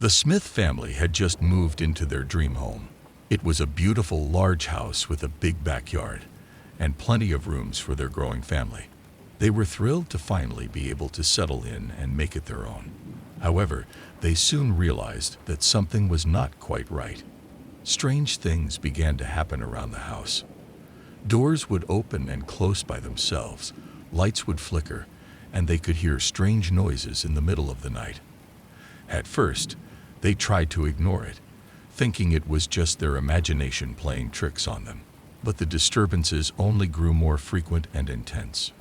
The Smith family had just moved into their dream home. It was a beautiful, large house with a big backyard and plenty of rooms for their growing family. They were thrilled to finally be able to settle in and make it their own. However, they soon realized that something was not quite right. Strange things began to happen around the house. Doors would open and close by themselves, lights would flicker, and they could hear strange noises in the middle of the night. At first, they tried to ignore it, thinking it was just their imagination playing tricks on them. But the disturbances only grew more frequent and intense.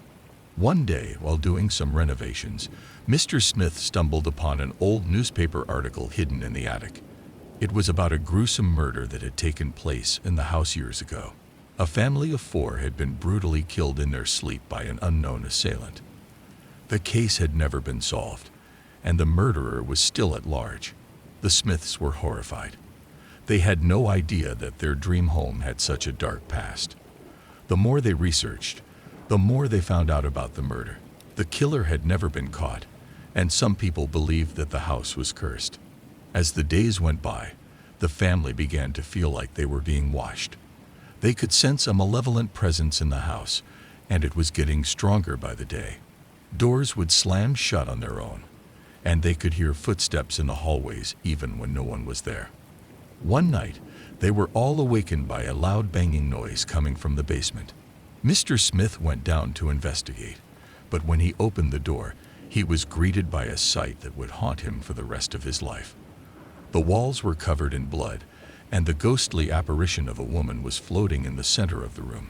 One day, while doing some renovations, Mr. Smith stumbled upon an old newspaper article hidden in the attic. It was about a gruesome murder that had taken place in the house years ago. A family of 4 had been brutally killed in their sleep by an unknown assailant. The case had never been solved, and the murderer was still at large. The Smiths were horrified. They had no idea that their dream home had such a dark past. The more they researched, the more they found out about the murder. The killer had never been caught, and some people believed that the house was cursed. As the days went by, the family began to feel like they were being watched. They could sense a malevolent presence in the house, and it was getting stronger by the day. Doors would slam shut on their own, and they could hear footsteps in the hallways even when no one was there. One night, they were all awakened by a loud banging noise coming from the basement. Mr. Smith went down to investigate, but when he opened the door, he was greeted by a sight that would haunt him for the rest of his life. The walls were covered in blood, and the ghostly apparition of a woman was floating in the center of the room.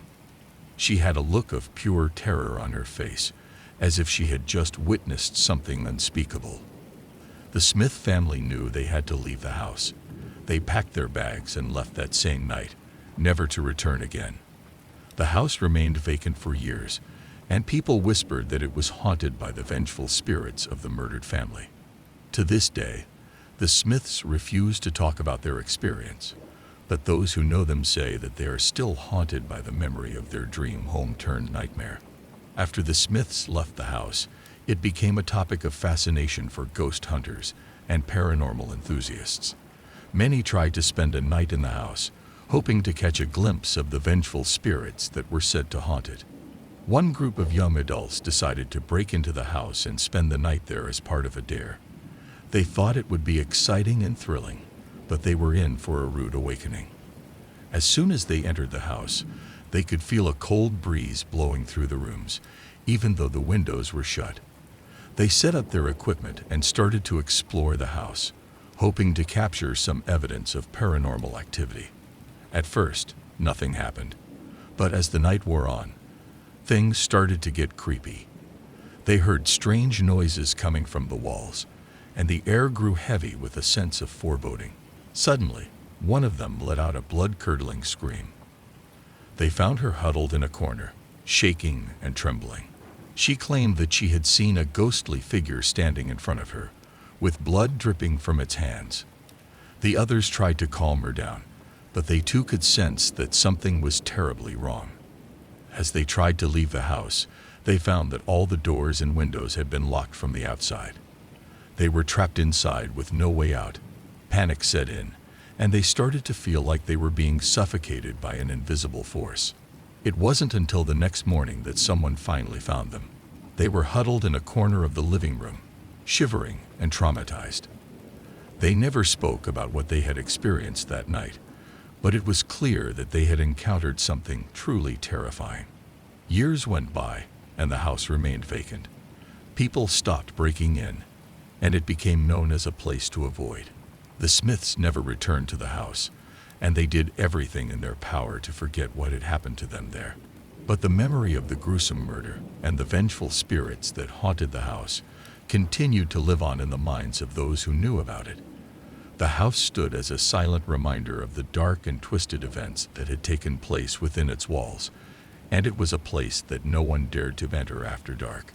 She had a look of pure terror on her face, as if she had just witnessed something unspeakable. The Smith family knew they had to leave the house. They packed their bags and left that same night, never to return again. The house remained vacant for years, and people whispered that it was haunted by the vengeful spirits of the murdered family. To this day, the Smiths refuse to talk about their experience, but those who know them say that they are still haunted by the memory of their dream home turned nightmare. After the Smiths left the house, it became a topic of fascination for ghost hunters and paranormal enthusiasts. Many tried to spend a night in the house, hoping to catch a glimpse of the vengeful spirits that were said to haunt it. One group of young adults decided to break into the house and spend the night there as part of a dare. They thought it would be exciting and thrilling, but they were in for a rude awakening. As soon as they entered the house, they could feel a cold breeze blowing through the rooms, even though the windows were shut. They set up their equipment and started to explore the house, hoping to capture some evidence of paranormal activity. At first, nothing happened, but as the night wore on, things started to get creepy. They heard strange noises coming from the walls, and the air grew heavy with a sense of foreboding. Suddenly, one of them let out a blood-curdling scream. They found her huddled in a corner, shaking and trembling. She claimed that she had seen a ghostly figure standing in front of her, with blood dripping from its hands. The others tried to calm her down, but they too could sense that something was terribly wrong. As they tried to leave the house, they found that all the doors and windows had been locked from the outside. They were trapped inside with no way out. Panic set in, and they started to feel like they were being suffocated by an invisible force. It wasn't until the next morning that someone finally found them. They were huddled in a corner of the living room, shivering and traumatized. They never spoke about what they had experienced that night, but it was clear that they had encountered something truly terrifying. Years went by, and the house remained vacant. People stopped breaking in, and it became known as a place to avoid. The Smiths never returned to the house, and they did everything in their power to forget what had happened to them there. But the memory of the gruesome murder and the vengeful spirits that haunted the house continued to live on in the minds of those who knew about it. The house stood as a silent reminder of the dark and twisted events that had taken place within its walls, and it was a place that no one dared to enter after dark.